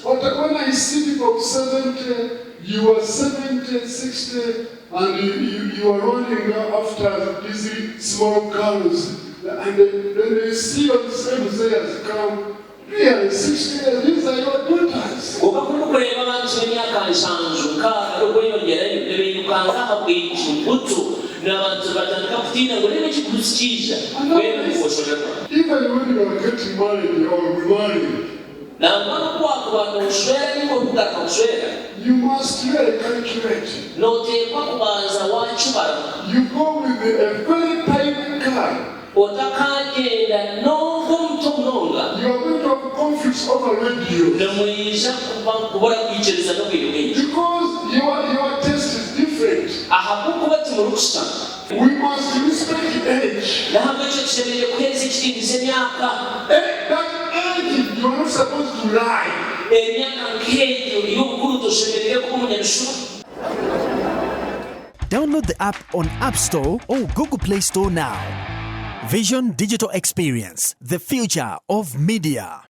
But when I see people 70, you are 70, 60, and you are running after these small cars, and then they see you the same day as come. Really, 60, these are your daughters. Even when you are getting married or remarried, you must really calculate. You go with a very tiny car. You are going to have conflicts over radio. Because your taste is different. We must respect age. That age, you are not supposed to lie. Download the app on App Store or Google Play Store now. Vision Digital Experience, the future of media.